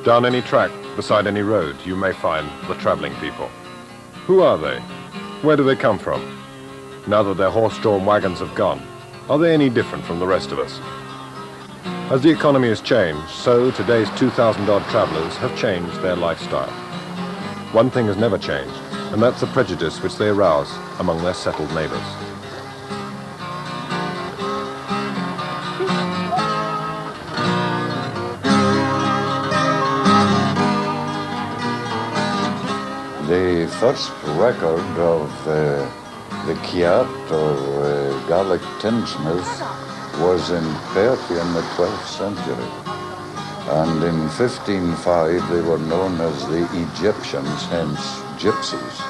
Down any track, beside any road, you may find the traveling people. Who are they? Where do they come from? Now that their horse-drawn wagons have gone, are they any different from the rest of us? As the economy has changed, so today's 2,000-odd travelers have changed their lifestyle. One thing has never changed, and that's the prejudice which they arouse among their settled neighbors. The first record of the Kiat or Gaelic tinsmith was in Perth in the 12th century. And in 1505 they were known as the Egyptians, hence gypsies.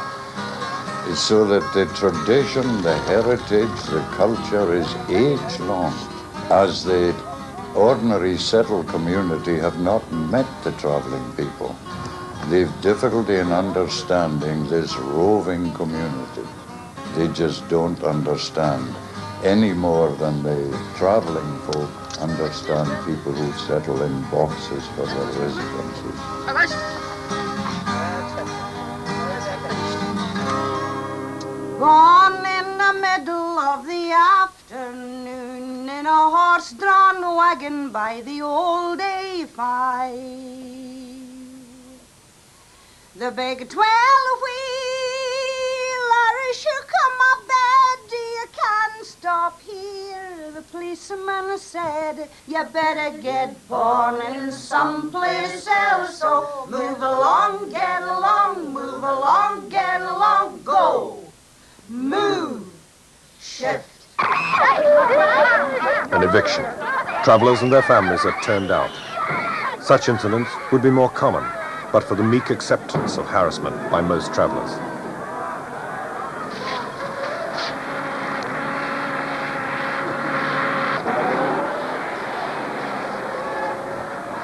So that the tradition, the heritage, the culture is age-long. As the ordinary settled community have not met the traveling people, they've difficulty in understanding this roving community. They just don't understand any more than the traveling folk understand people who settle in boxes for their residences. Gone in the middle of the afternoon in a horse-drawn wagon by the old A5. The big 12-wheeler should come up bed. You can't stop here. The policeman said, you better get born in someplace else. So move along, get along, move along, get along, go. Move, shift. An eviction. Travelers and their families are turned out. Such incidents would be more common, but for the meek acceptance of harassment by most travelers.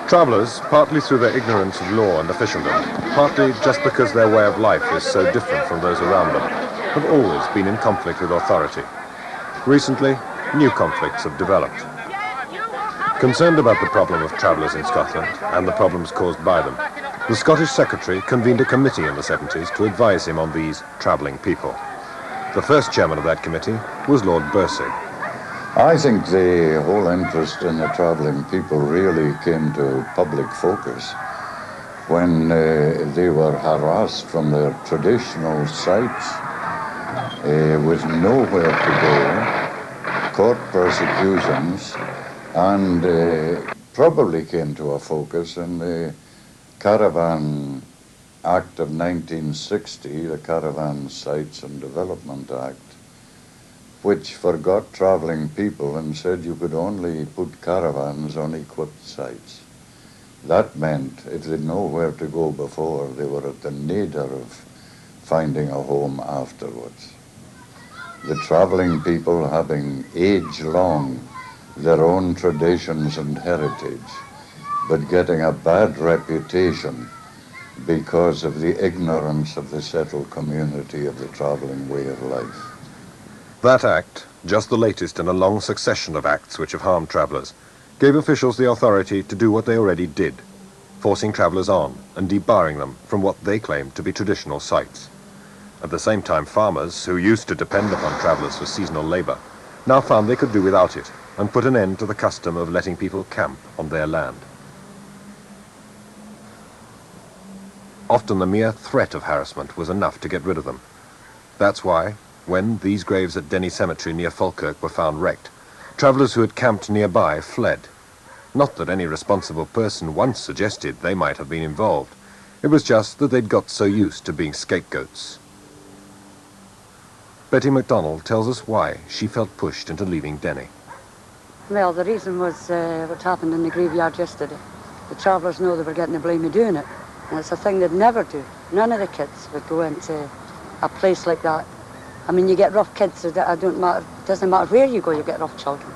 Travelers, partly through their ignorance of law and officialdom, partly just because their way of life is so different from those around them, have always been in conflict with authority. Recently, new conflicts have developed. Concerned about the problem of travellers in Scotland and the problems caused by them, the Scottish Secretary convened a committee in the 70s to advise him on these travelling people. The first chairman of that committee was Lord Bursig. I think the whole interest in the traveling people really came to public focus when they were harassed from their traditional sites with nowhere to go, court persecutions, and probably came to a focus in the Caravan Act of 1960, the Caravan Sites and Development Act, which forgot traveling people and said you could only put caravans on equipped sites. That meant if they'd nowhere to go before, they were at the nadir of finding a home afterwards. The traveling people having age-long their own traditions and heritage, but getting a bad reputation because of the ignorance of the settled community of the traveling way of life. That act, just the latest in a long succession of acts which have harmed travellers, gave officials the authority to do what they already did, forcing travellers on and debarring them from what they claimed to be traditional sites. At the same time, farmers, who used to depend upon travellers for seasonal labour, now found they could do without it and put an end to the custom of letting people camp on their land. Often the mere threat of harassment was enough to get rid of them. That's why, when these graves at Denny Cemetery near Falkirk were found wrecked, travellers who had camped nearby fled. Not that any responsible person once suggested they might have been involved. It was just that they'd got so used to being scapegoats. Betty MacDonald tells us why she felt pushed into leaving Denny. Well, the reason was what happened in the graveyard yesterday. The travellers know they were getting the blame of doing it. And it's a thing they'd never do. None of the kids would go into a place like that. I mean, you get rough kids, so it doesn't matter where you go, you get rough children.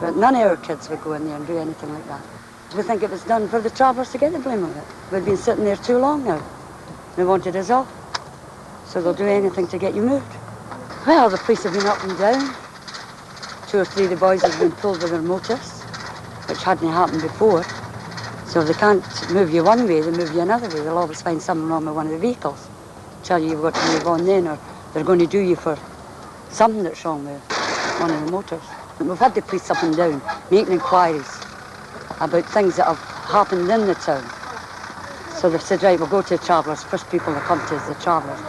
But none of our kids would go in there and do anything like that. We think it was done for the travellers to get the blame of it. We've been sitting there too long now. They wanted us off. So they'll do anything to get you moved. Well, the police have been up and down. 2 or 3 of the boys have been pulled with their motorists, which hadn't happened before. So if they can't move you one way, they move you another way. They'll always find something wrong with one of the vehicles. Tell you you've got to move on then, or they're going to do you for something that's wrong with one of the motors. And we've had the police up and down making inquiries about things that have happened in the town. So they've said, right, we'll go to the travellers. First people that come to is the travellers.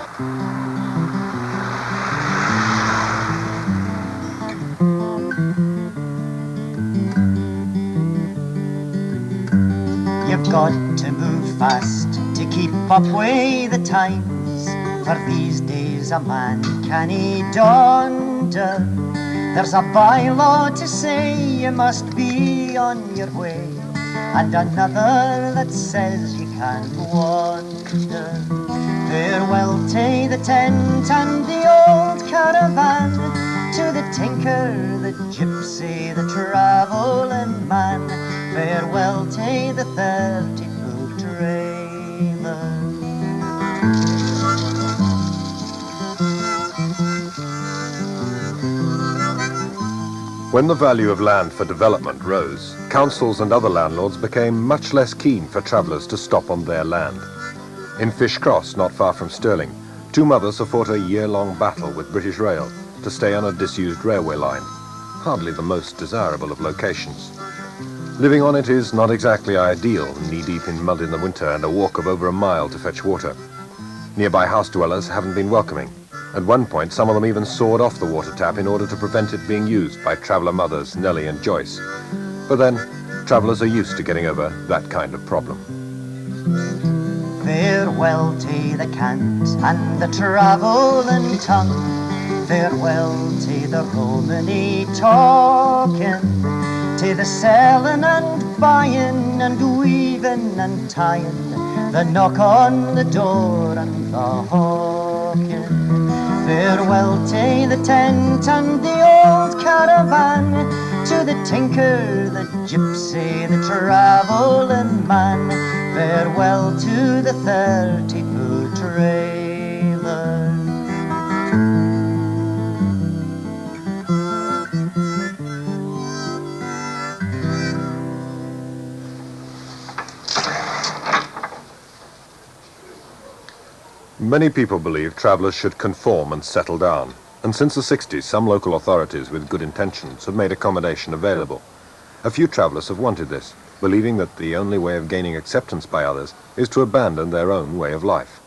You've got to move fast to keep up with the times, for these days a man can't donder. There's a bylaw to say you must be on your way, and another that says you can't wander. Farewell to the tent and the old caravan, to the tinker, the gypsy, the travelling man. Farewell to the 30-foot trailer. When the value of land for development rose, councils and other landlords became much less keen for travellers to stop on their land. In Fish Cross, not far from Stirling, two mothers have fought a year-long battle with British Rail to stay on a disused railway line, hardly the most desirable of locations. Living on it is not exactly ideal, knee-deep in mud in the winter and a walk of over a mile to fetch water. Nearby house dwellers haven't been welcoming. At one point, some of them even sawed off the water tap in order to prevent it being used by traveller mothers Nellie and Joyce. But then, travellers are used to getting over that kind of problem. Farewell to the cant and the travelling tongue. Farewell to the Romany talking, to the selling and buying and weaving and tying, the knock on the door and the hawking. Farewell to the tent and the old caravan, to the tinker, the gypsy, the travelling man. Farewell to the 30-foot trailer. Many people believe travellers should conform and settle down, and since the 60s, some local authorities with good intentions have made accommodation available. A few travellers have wanted this, believing that the only way of gaining acceptance by others is to abandon their own way of life.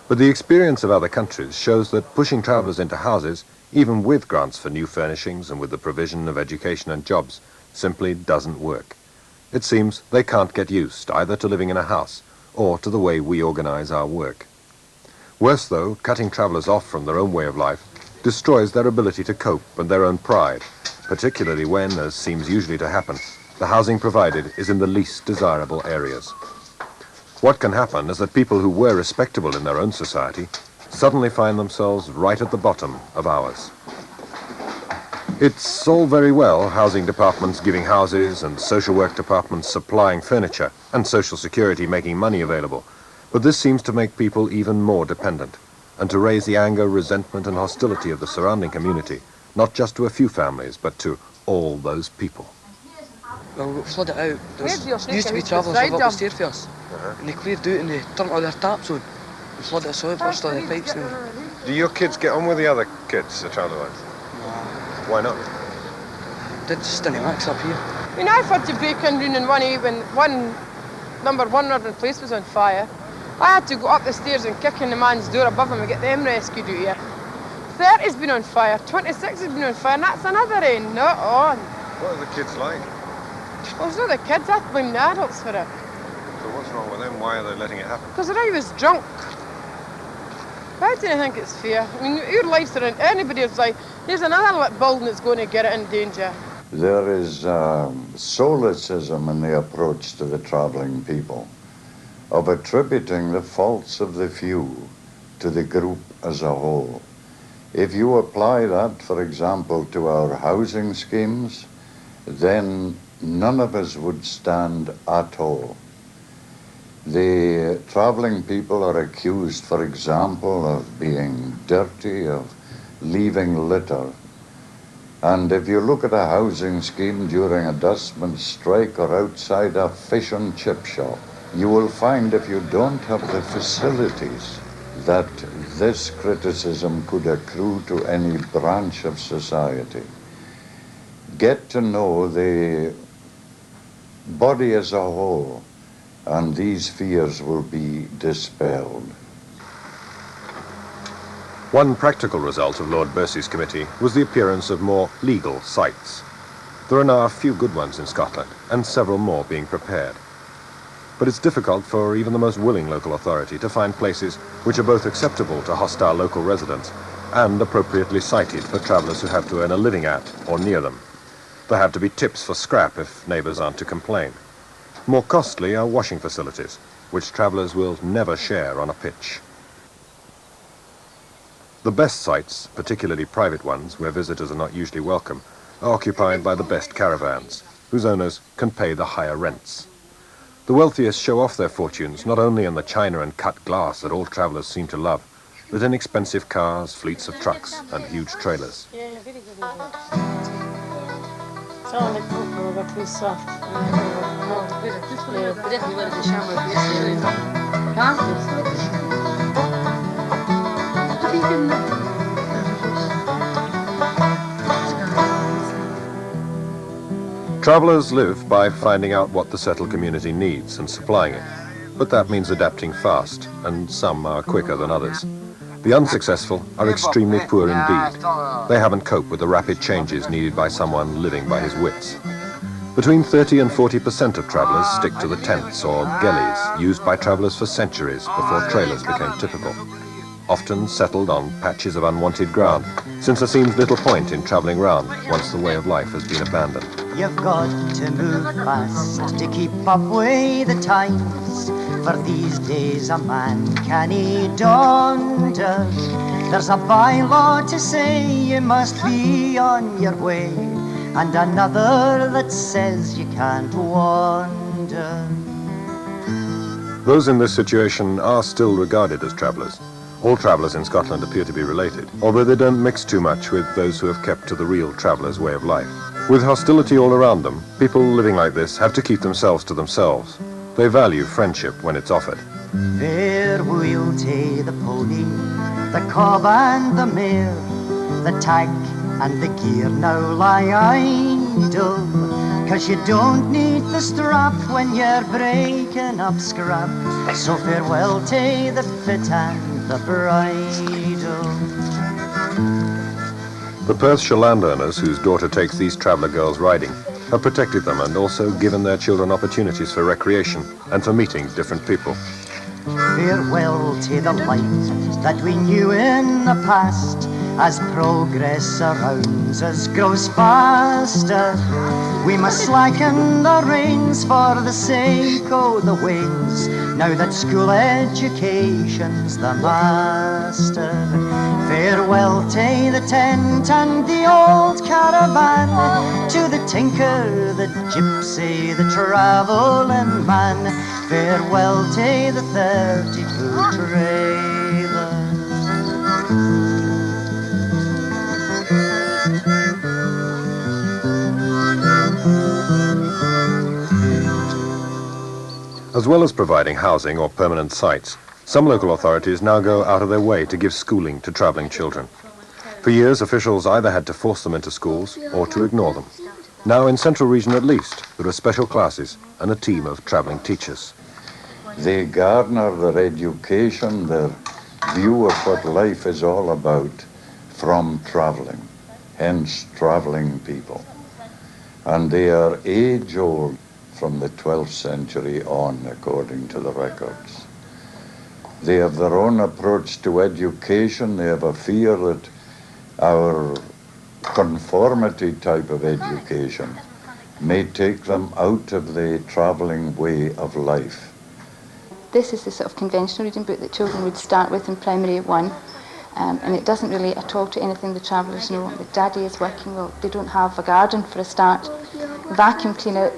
But the experience of other countries shows that pushing travellers into houses, even with grants for new furnishings and with the provision of education and jobs, simply doesn't work. It seems they can't get used either to living in a house or to the way we organise our work. Worse though, cutting travellers off from their own way of life destroys their ability to cope and their own pride, particularly when, as seems usually to happen, the housing provided is in the least desirable areas. What can happen is that people who were respectable in their own society suddenly find themselves right at the bottom of ours. It's all very well housing departments giving houses and social work departments supplying furniture and social security making money available, but this seems to make people even more dependent and to raise the anger, resentment and hostility of the surrounding community, not just to a few families, but to all those people. Well, we flooded out. There used to be travellers live up the stair for us, and they cleared out and they turned all their taps on. We flooded us out, burst all the pipes now. Do your kids get on with the other kids, the traveller ones? No. Why not? They just didn't mix up here. I mean, I've had to break in round in one evening when number 100 place was on fire. I had to go up the stairs and kick in the man's door above him and get them rescued out here. 30's been on fire, 26 has been on fire, and that's another end, not on. What are the kids like? Well, it's not the kids, I blame the adults for it. So what's wrong with them? Why are they letting it happen? Because I was drunk. Why do you think it's fair? I mean, your life's in anybody's life. There's another building that's going to get it in danger. There is solecism in the approach to the travelling people, of attributing the faults of the few to the group as a whole. If you apply that, for example, to our housing schemes, then none of us would stand at all. The travelling people are accused, for example, of being dirty, of leaving litter. But the And if you look at a housing scheme during a dustman strike or outside a fish and chip shop, you will find if you don't have the facilities that this criticism could accrue to any branch of society. Get to know the body as a whole, and these fears will be dispelled. One practical result of Lord Bursey's committee was the appearance of more legal sites. There are now a few good ones in Scotland, and several more being prepared. But it's difficult for even the most willing local authority to find places which are both acceptable to hostile local residents and appropriately sited for travellers who have to earn a living at or near them. There have to be tips for scrap if neighbours aren't to complain. More costly are washing facilities, which travellers will never share on a pitch. The best sites, particularly private ones where visitors are not usually welcome, are occupied by the best caravans, whose owners can pay the higher rents. The wealthiest show off their fortunes not only in the china and cut glass that all travellers seem to love, but in expensive cars, fleets of trucks, and huge trailers. Travellers live by finding out what the settled community needs and supplying it, but that means adapting fast, and some are quicker than others. The unsuccessful are extremely poor indeed. They haven't coped with the rapid changes needed by someone living by his wits. Between 30 and 40% of travellers stick to the tents or gullies used by travellers for centuries before trailers became typical, often settled on patches of unwanted ground, since there seems little point in travelling round once the way of life has been abandoned. You've got to move fast to keep up with the times, for these days a man can't donder. There's a bylaw to say you must be on your way, and another that says you can't wander. Those in this situation are still regarded as travellers. All travellers in Scotland appear to be related, although they don't mix too much with those who have kept to the real traveller's way of life. With hostility all around them, people living like this have to keep themselves to themselves. They value friendship when it's offered. Farewell to the pony, the cob and the mare, the tag and the gear now lie idle, 'cause you don't need the strap when you're breaking up scrap. So farewell to the fit and the bridle. The Perthshire landowners, whose daughter takes these traveller girls riding, have protected them and also given their children opportunities for recreation and for meeting different people. Farewell to the life that we knew in the past, as progress around us grows faster. We must slacken the reins for the sake of the ways, now that school education's the master. Farewell to the tent and the old caravan, to the tinker, the gypsy, the travelling man. Farewell to the 30-foot trailer. As well as providing housing or permanent sites, some local authorities now go out of their way to give schooling to travelling children. For years, officials either had to force them into schools or to ignore them. Now, in Central Region at least, there are special classes and a team of travelling teachers. They garner their education, their view of what life is all about from travelling, hence travelling people. And they are age-old from the 12th century on, according to the records. They have their own approach to education. They have a fear that our conformity type of education may take them out of the travelling way of life. This is the sort of conventional reading book that children would start with in primary 1, and it doesn't relate at all to anything the travellers know. The Daddy is working, well, they don't have a garden for a start. Vacuum cleaner,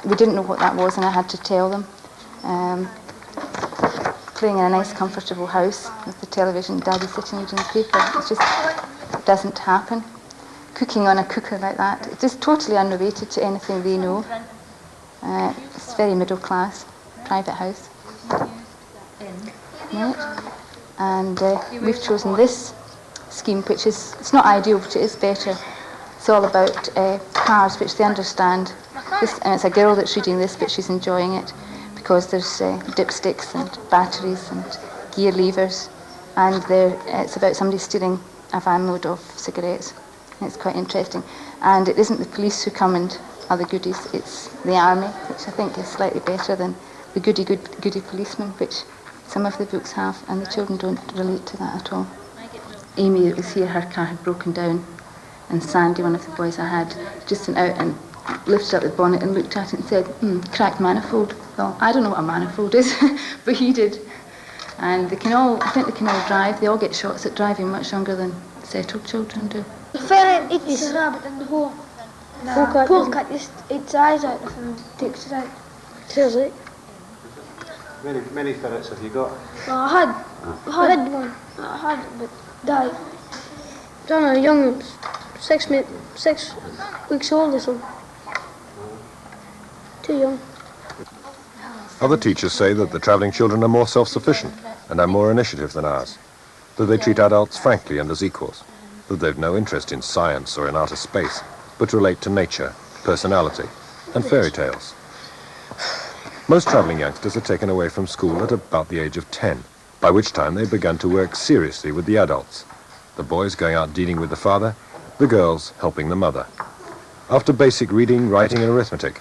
we didn't know what that was, and I had to tell them. Playing in a nice comfortable house with the television, Daddy sitting reading the paper, it just doesn't happen. cooking on a cooker like that. It's just totally unrelated to anything they know. It's very middle class, private house. Right. And we've chosen this scheme, which is, it's not ideal, but it is better. It's all about cars, which they understand. And it's a girl that's reading this, but she's enjoying it because there's dipsticks and batteries and gear levers, and it's about somebody stealing a van load of cigarettes. And it's quite interesting. And it isn't the police who come and are the goodies, it's the army, which I think is slightly better than the goody policeman, which some of the books have, and the children don't relate to that at all. Amy that was here, her car had broken down, and Sandy, one of the boys I had, just went out and lifted up the bonnet and looked at it and said, cracked manifold. Well, I don't know what a manifold is, but he did. And I think they can all drive. They all get shots at driving much younger than settled children do. The ferret eats the rabbit in the hole. The polecat just eats the eyes out of him and takes it out. Kills it. Many ferrets have you got? Well, I had one. I had it, but died. Done a young one, 6 weeks old or something. Too young. Other teachers say that the travelling children are more self-sufficient and have more initiative than ours, that they treat adults frankly and as equals, that they've no interest in science or in outer space, but relate to nature, personality, and fairy tales. Most travelling youngsters are taken away from school at about the age of 10, by which time they began to work seriously with the adults, the boys going out dealing with the father, the girls helping the mother. After basic reading, writing and arithmetic,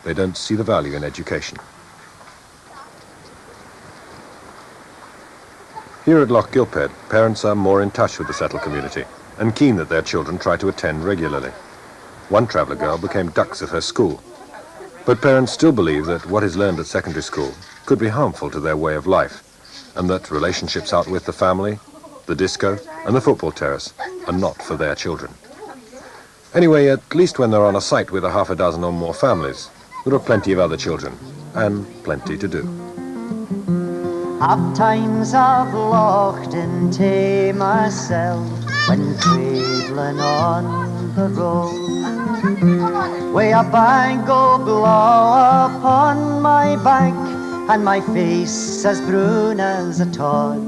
they don't see the value in education. Here at Loch Gilphead, parents are more in touch with the settled community and keen that their children try to attend regularly. One traveller girl became dux at her school, but parents still believe that what is learned at secondary school could be harmful to their way of life, and that relationships out with the family, the disco and the football terrace are not for their children. Anyway, at least when they're on a site with a half a dozen or more families, there are plenty of other children and plenty to do. Oft times I've locked into myself when travelling on the road, with a bag of blow upon my back and my face as brown as a tod,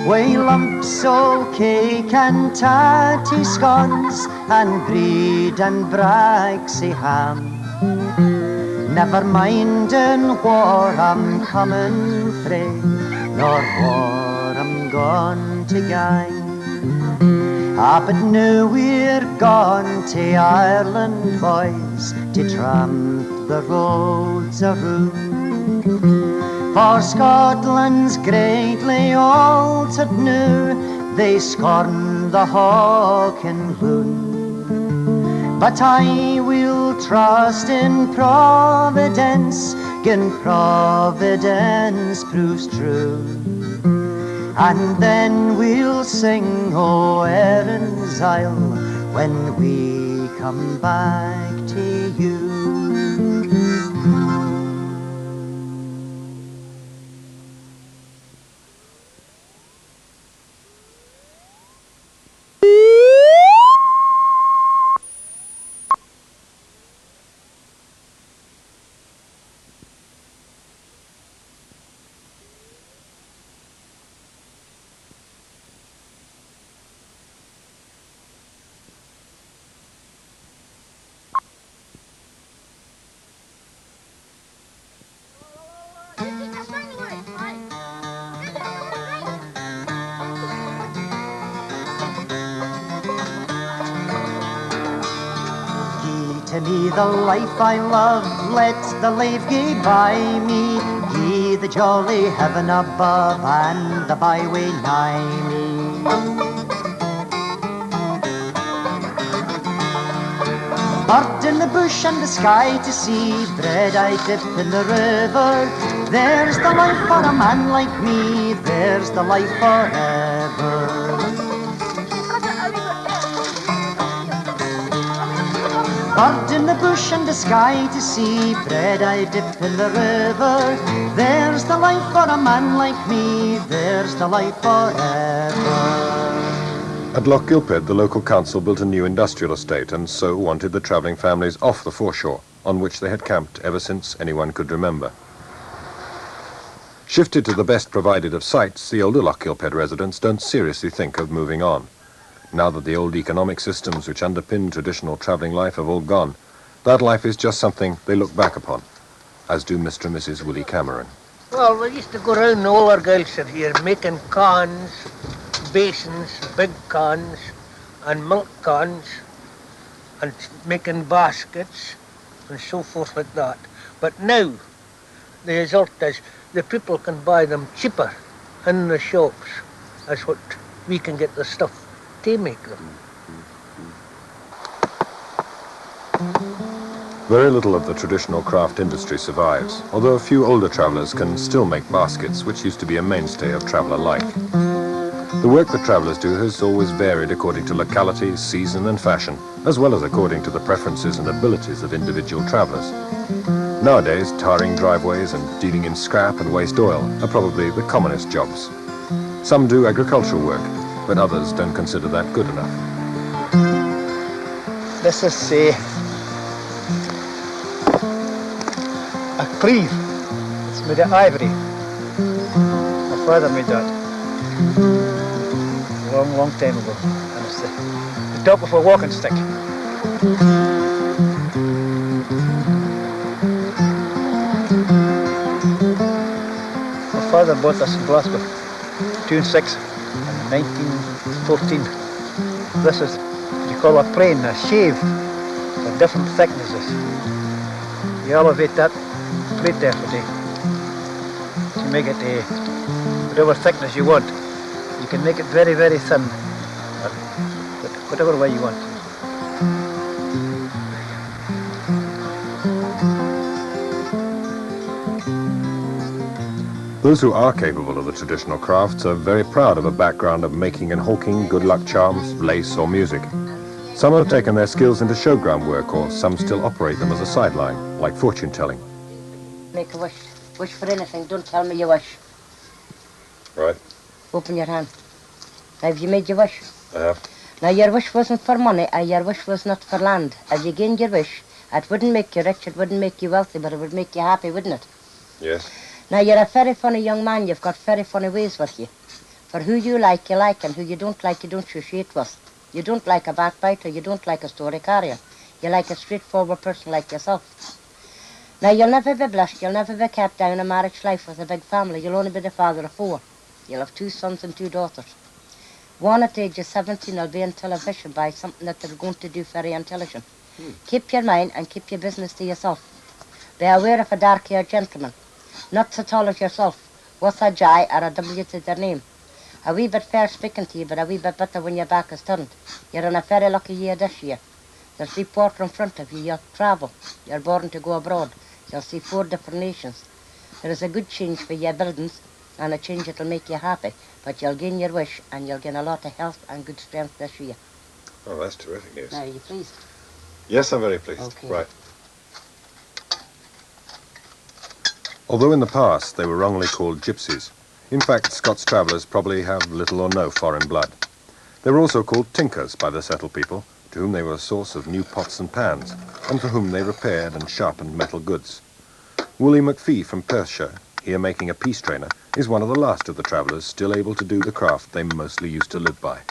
with lumps of cake and tatty scones and bread and braxy ham, never minding where I'm coming frae, nor where I'm gone to gang. But now we're gone to Ireland, boys, to tramp the roads around. For Scotland's greatly altered now, they scorn the hawk and loon. But I will trust in Providence, gin Providence proves true. And then we'll sing O Erin's Isle when we come back to you. To me the life I love, let the life gae by me, ye the jolly heaven above and the byway nigh me. Bird in the bush and the sky to see, bread I dip in the river, there's the life for a man like me, there's the life forever. Bird in the bush and the sky to see, bread I dip in the river, there's the life for a man like me, there's the life forever. At Loch Gilphead, the local council built a new industrial estate and so wanted the travelling families off the foreshore, on which they had camped ever since anyone could remember. Shifted to the best provided of sites, the older Loch Gilphead residents don't seriously think of moving on. Now that the old economic systems which underpin traditional travelling life have all gone, that life is just something they look back upon, as do Mr. and Mrs. Willie Cameron. Well, we used to go around, all our girls are here, making cans, basins, big cans, and milk cans, and making baskets, and so forth like that. But now, the result is the people can buy them cheaper in the shops as what we can get the stuff to make them. Very little of the traditional craft industry survives, although a few older travellers can still make baskets, which used to be a mainstay of traveller life. The work that travellers do has always varied according to locality, season and fashion, as well as according to the preferences and abilities of individual travellers. Nowadays, tarring driveways and dealing in scrap and waste oil are probably the commonest jobs. Some do agricultural work, but others don't consider that good enough. This is a cleave. It's made of ivory. My father made that a long, long time ago. And it's the top of a walking stick. My father bought this in Glasgow, 2 and 6, in 1914. This is what you call a plane, a shave, of different thicknesses. You elevate that plate there for to make it whatever thickness you want. You can make it very, very thin, but whatever way you want. Those who are capable of the traditional crafts are very proud of a background of making and hawking good luck charms, lace or music. Some have taken their skills into showground work, or some still operate them as a sideline, like fortune telling. Make a wish. Wish for anything. Don't tell me your wish. Right. Open your hand. Now, have you made your wish? I have. Now, your wish wasn't for money, and your wish was not for land. As you gained your wish, it wouldn't make you rich, it wouldn't make you wealthy, but it would make you happy, wouldn't it? Yes. Now, you're a very funny young man. You've got very funny ways with you. For who you like, and who you don't associate with. You don't like a backbiter, you don't like a story carrier. You like a straightforward person like yourself. Now, you'll never be blessed, you'll never be kept down a marriage life with a big family. You'll only be the father of 4. You'll have 2 sons and 2 daughters. One at the age of 17 will be in television by something that they're going to do very intelligent. Keep your mind and keep your business to yourself. Be aware of a dark-haired gentleman, not so tall as yourself, with a J or a W to their name. A wee bit fair speaking to you, but a wee bit better when your back is turned. You're in a very lucky year this year. There's deep water in front of you. You'll travel. You're born to go abroad. You'll see 4 different nations. There is a good change for your buildings, and a change that'll make you happy. But you'll gain your wish, and you'll gain a lot of health and good strength this year. Oh, that's terrific news. Now, are you pleased? Yes, I'm very pleased. Okay. Right. Although in the past they were wrongly called gypsies, in fact, Scots travellers probably have little or no foreign blood. They were also called tinkers by the settled people, to whom they were a source of new pots and pans, and for whom they repaired and sharpened metal goods. Woolley McPhee from Perthshire, here making a peace trainer, is one of the last of the travellers still able to do the craft they mostly used to live by.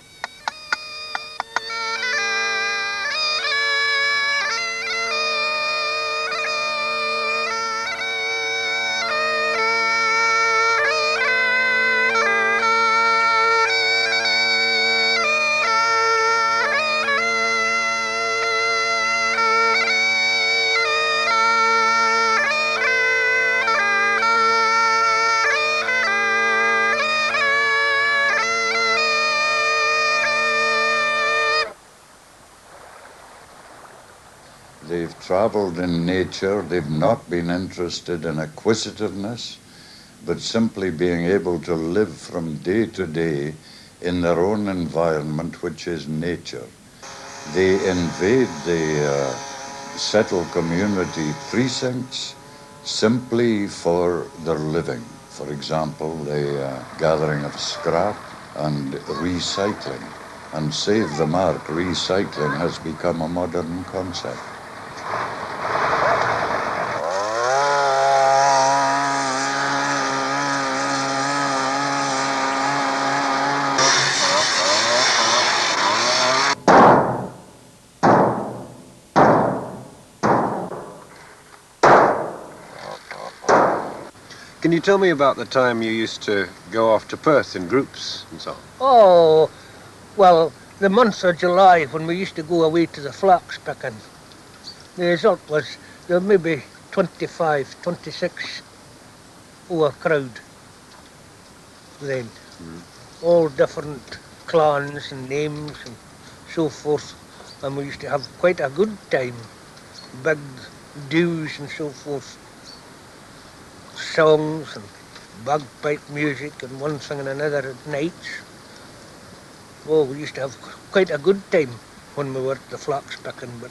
They've travelled in nature, they've not been interested in acquisitiveness, but simply being able to live from day to day in their own environment, which is nature. They invade the settled community precincts simply for their living. For example, the gathering of scrap and recycling. and Save the Mark recycling has become a modern concept. Can you tell me about the time you used to go off to Perth in groups and so on? Oh, well, the month of July when we used to go away to the flax picking, the result was there were maybe 25, 26 overcrowd then. All different clans and names and so forth. And we used to have quite a good time. Big dues and so forth. Songs and bagpipe music and one thing and another at nights. Oh, we used to have quite a good time when we were at the flax picking, but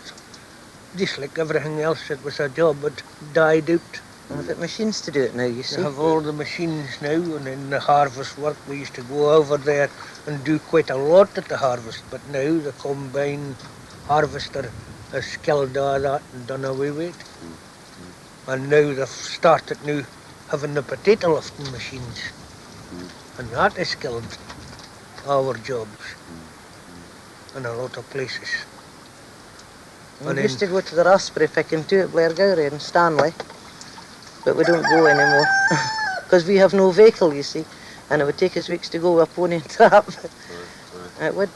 just like everything else, it was a job that died out. We've got machines to do it now, you see. We have all the machines now, and in the harvest work we used to go over there and do quite a lot at the harvest, but now the combine harvester has killed all that and done away with it. And now they've started now having the potato lifting machines, and that has killed our jobs in a lot of places. We used to go to the raspberry picking too at Blairgowrie and Stanley, but we don't go anymore because we have no vehicle, you see, and it would take us weeks to go with a pony and trap. It would.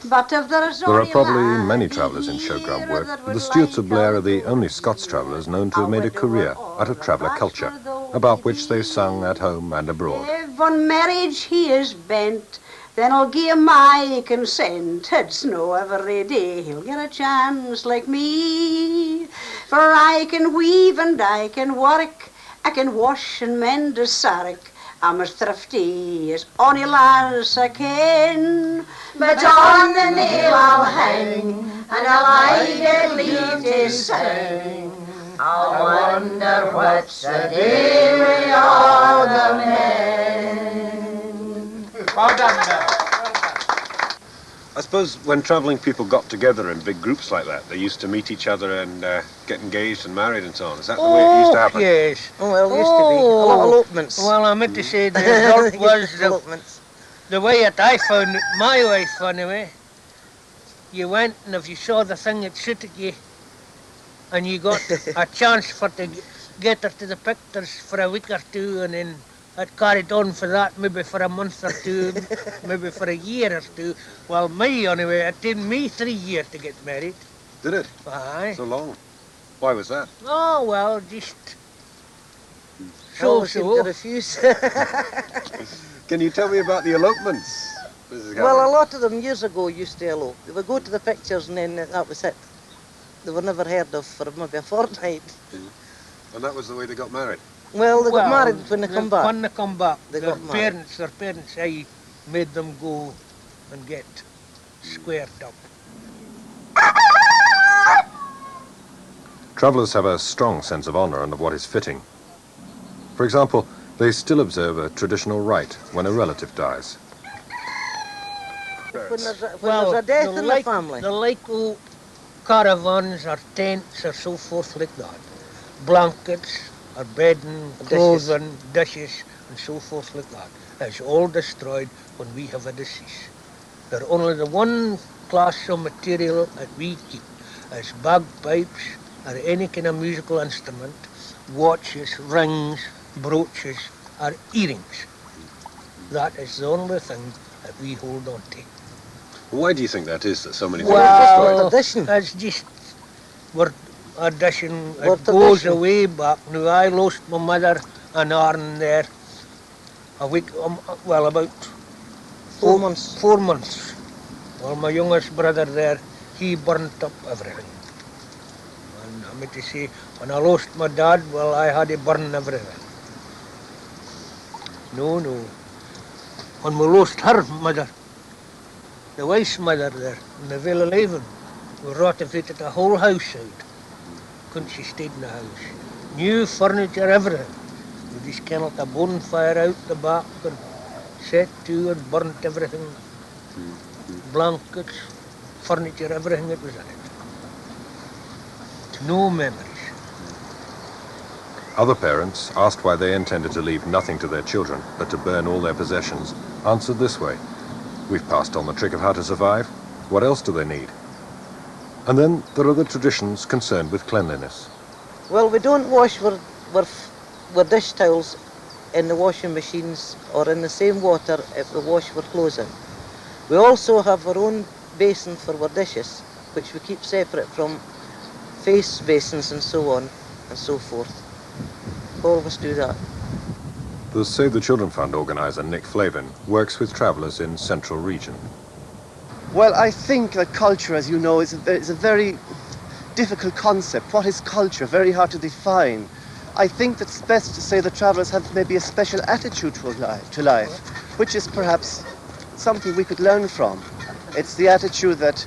But if there is There are probably many travellers in showground work, but the Stewarts of Blair are the only Scots travellers known to have made a career out of traveller culture, about which they've sung at home and abroad. If on marriage he is bent, then I'll give my consent. It's no every day he'll get a chance like me. For I can weave and I can work, I can wash and mend a sark. I'm as thrifty as ony lass I can. But on the nail I'll hang, and I'll get leave to sing. I wonder what's the day with all the men. Well done, I suppose when travelling people got together in big groups like that, they used to meet each other and get engaged and married and so on. Is that the way it used to happen? Yes. Oh, well, it used to be. A lot of elopements. Well, I meant to say the result was the way that I found it, my wife anyway. You went, and if you saw the thing that suited you, and you got a chance for to get her to the pictures for a week or two, and then it carried on for that, maybe for a month or two, maybe for a year or two. Well, me anyway, it took me 3 years to get married. Did it? Aye. So long. Why was that? Oh, well, just So to refuse. Can you tell me about the elopements? Well, a lot of them years ago used to elope. They would go to the pictures and then that was it. They were never heard of for maybe a fortnight. And that was the way they got married? Well, they got married when they come back. When they come back, Their parents, I made them go and get squared up. Travellers have a strong sense of honour and of what is fitting. For example, they still observe a traditional rite when a relative dies. When there's a death in the family. The like caravans or tents or so forth like that. Blankets or bedding, clothing, dishes and so forth like that. It's all destroyed when we have a decease. There's only the one class of material that we keep is bagpipes or any kind of musical instrument, watches, rings, brooches or earrings. That is the only thing that we hold on to. Why do you think that is, that so many things are destroyed? It's just we're tradition. It goes away back. Now, I lost my mother and Arn there a week, well, about 4 months. 4 months. Well, my youngest brother there, he burnt up everything. And I meant to say, when I lost my dad, well, I had to burn everything. No. When we lost her mother, the wife's mother there, in the Vale of Leven, we renovated the whole house out. Couldn't she stayed in the house. New furniture, everything. We just kindled a bonfire out the back and set to and burnt everything. blankets, furniture, everything that was in it. No memories. Other parents, asked why they intended to leave nothing to their children but to burn all their possessions, answered this way: we've passed on the trick of how to survive. What else do they need? And then there are the traditions concerned with cleanliness. Well, we don't wash our dish towels in the washing machines or in the same water if we wash our clothes in. We also have our own basin for our dishes, which we keep separate from face basins and so on and so forth. All of us do that. The Save the Children Fund organiser Nick Flavin works with travellers in Central Region. Well, I think that culture, as you know, is a very difficult concept. What is culture? Very hard to define. I think that it's best to say that travellers have maybe a special attitude to life, which is perhaps something we could learn from. It's the attitude that,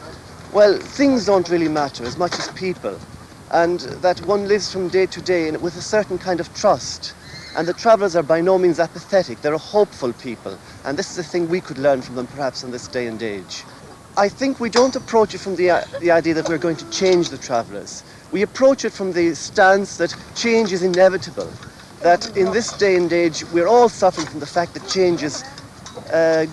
well, things don't really matter as much as people, and that one lives from day to day with a certain kind of trust. And the travellers are by no means apathetic. They're a hopeful people, and this is a thing we could learn from them perhaps in this day and age. I think we don't approach it from the idea that we're going to change the travellers. We approach it from the stance that change is inevitable, that in this day and age we're all suffering from the fact that change is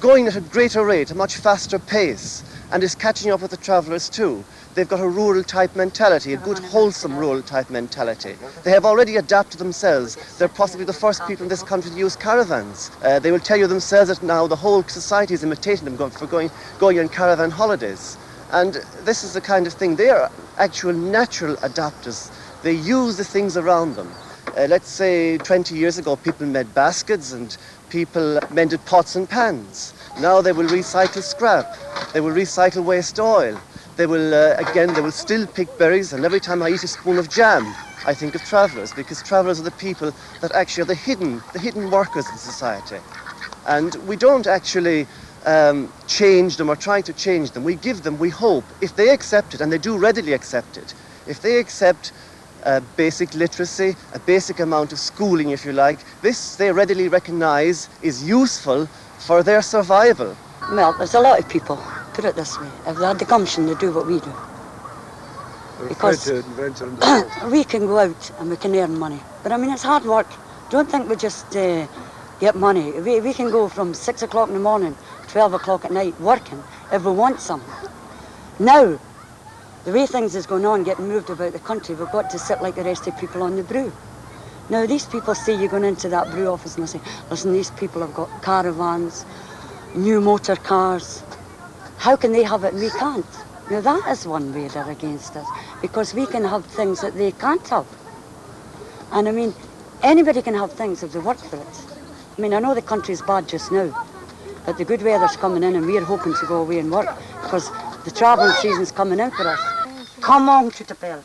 going at a greater rate, a much faster pace, and is catching up with the travellers too. They've got a rural type mentality, a good wholesome rural type mentality. They have already adapted themselves. They're possibly the first people in this country to use caravans. They will tell you themselves that now the whole society is imitating them for going on caravan holidays. And this is the kind of thing. They are actual natural adapters. They use the things around them. Let's say 20 years ago people made baskets and people mended pots and pans. Now they will recycle scrap. They will recycle waste oil. They will, again, they will still pick berries, and every time I eat a spoon of jam, I think of travellers, because travellers are the people that actually are the hidden workers in society. And we don't actually change them or try to change them. We give them, we hope, if they accept it, and they do readily accept it, if they accept basic literacy, a basic amount of schooling, if you like, this they readily recognise is useful for their survival. Well, there's a lot of people, put it this way, if they had the gumption to do what we do. Because we can go out and we can earn money. But I mean, it's hard work. Don't think we just get money. We can go from 6 o'clock in the morning, 12 o'clock at night working if we want some. Now, the way things is going on, getting moved about the country, we've got to sit like the rest of people on the brew. Now, these people see you going into that brew office and they say, listen, these people have got caravans, new motor cars. How can they have it and we can't? Now, that is one way they're against us, because we can have things that they can't have. And I mean, anybody can have things if they work for it. I mean, I know the country's bad just now, but the good weather's coming in and we're hoping to go away and work, because the travelling season's coming in for us. Come on, tu t'appelles.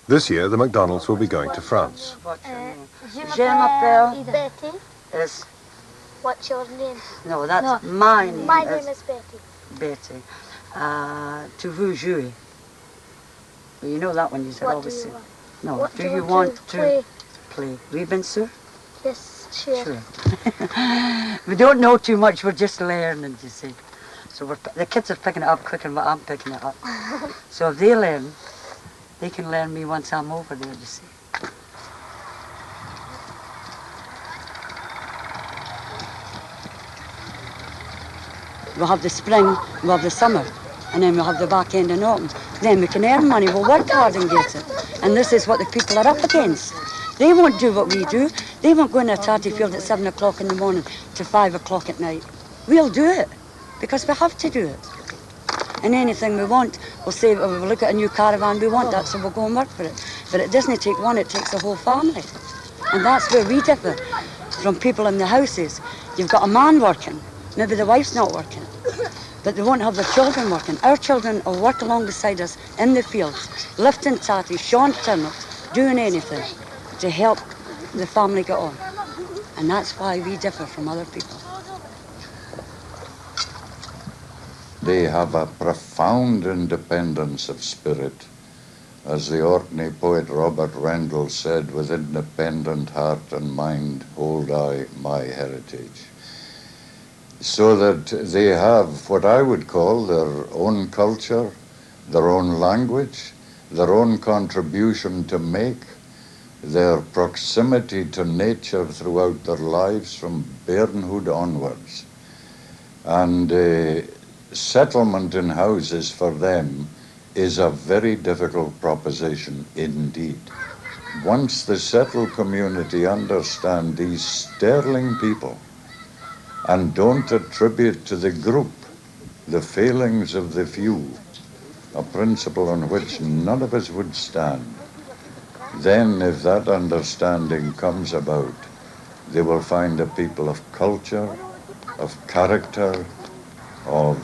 This year, the McDonalds will be going to France. Je m'appelle Betty. Is What's your name? no, that's my name. My name is Betty. Betty. Tu veux jouer? Well, you know that one you said What always do say. you want? No, What do you want to play? Oui, bien sûr. Yes, sure. Sure. We don't know too much, we're just learning, you see. So the kids are picking it up quicker than I'm picking it up. So if they learn, they can learn me once I'm over there, you see. We'll have the spring, we'll have the summer, and then we'll have the back end in autumn. Then we can earn money, we'll work hard and get it. And this is what the people are up against. They won't do what we do. They won't go in a tarty field at 7 o'clock in the morning to 5 o'clock at night. We'll do it, because we have to do it. And anything we want, we'll say, we'll look at a new caravan, we want that, so we'll go and work for it. But it doesn't take one, it takes the whole family. And that's where we differ from people in the houses. You've got a man working, maybe the wife's not working, but they won't have their children working. Our children will work along beside us in the fields, lifting tatties, shawing turnips, doing anything to help the family get on. And that's why we differ from other people. They have a profound independence of spirit. As the Orkney poet Robert Rendell said, with independent heart and mind hold I my heritage. so that they have what I would call their own culture, their own language, their own contribution to make, their proximity to nature throughout their lives from bairnhood onwards. And settlement in houses for them is a very difficult proposition indeed. Once the settled community understand these sterling people and don't attribute to the group the failings of the few, a principle on which none of us would stand, then if that understanding comes about, they will find a people of culture, of character, of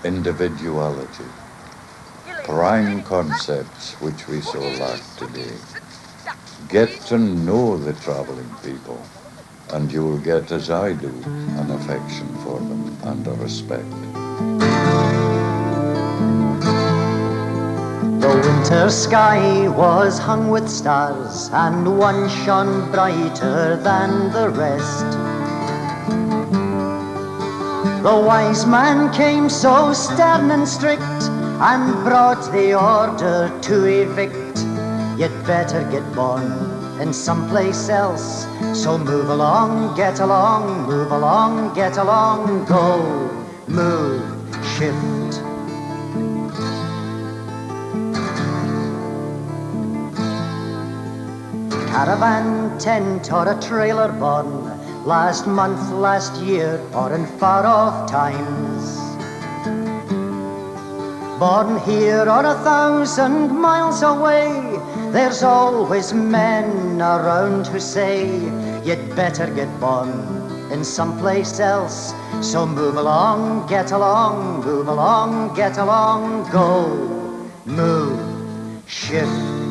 individuality. Prime concepts which we so lack today. Get to know the travelling people, and you will get, as I do, an affection for them and a respect. The winter sky was hung with stars, and one shone brighter than the rest. The wise man came so stern and strict, and brought the order to evict. You'd better get born in someplace else, so move along, get along, move along, get along, go, move, shift. Caravan tent or a trailer born, last month, last year, or in far off times. Born here or 1,000 miles away, there's always men around who say, you'd better get born in someplace else, so move along, get along, move along, get along, go, move, shift.